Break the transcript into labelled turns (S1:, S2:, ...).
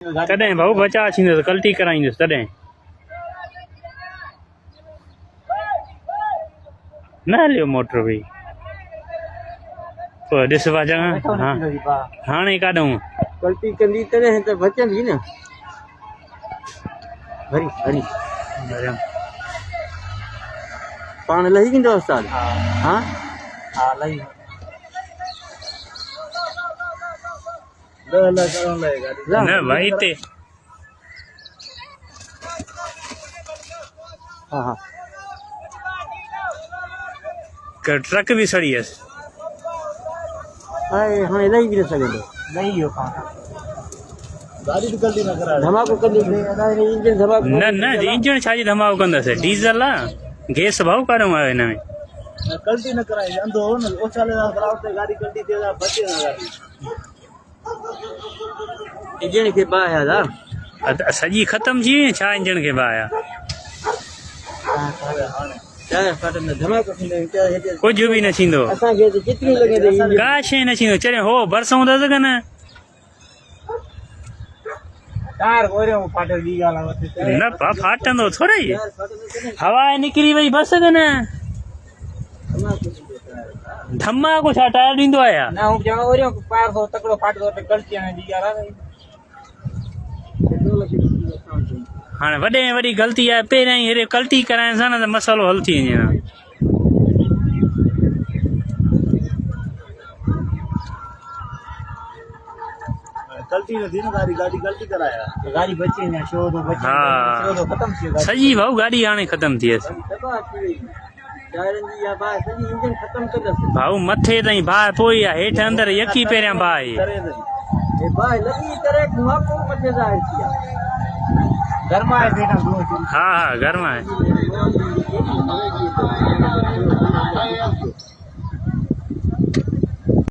S1: तॾहिं भाऊ बचा थींदुसि कल्टी कराईंदुसि तॾहिं न हलियो मोटर भई पोइ ॾिस पा चङा हा हाणे काॾूं
S2: कल्टी कंदी तॾहिं त बचंदी न भरी भरी पाण लही वेंदो उस्ताद हा हा लही
S1: न भाई हिते
S2: हा हा
S1: ट्रक बि सड़ी हुयसि
S2: हाणे लही बि न सघंदो लही वियो गाड़ी बि कल्टी न कराए धमाको कंदी इंजन धमाको
S1: न न इंजन छाजी धमाको कंदसि डीज़ल आहे गैस भाऊ काॾूं आयो हिन में
S2: कल्टी न कराई अंधो हो न ओछाले गाड़ी कल्टी थिए बचे न गाड़ी इंजन खे बाहि आहे
S1: सॼी ख़तम थी वई छा इंजन खे बाहि कुझु बि न थींदो का शइ न थींदो चढ़ियो हो भरिसूं अथसि की न न फाटंदो थोरा ई हवा निकिरी वई बसि की न धमाको छा टायर ॾींदो आहे हाणे वॾे में वॾी ग़लती आहे पहिरियां ई हेॾे कल्टी कराइण सां न त मसालो हल थी वञे सॼी भाऊ गाॾी हाणे ख़तम थी वियसि भाऊ मथे ताईं बाहि पोइ आहे हेठि अंदरि यकी पहिरियां बाहि
S2: गर्मा आहे
S1: हा हा गर्म आहे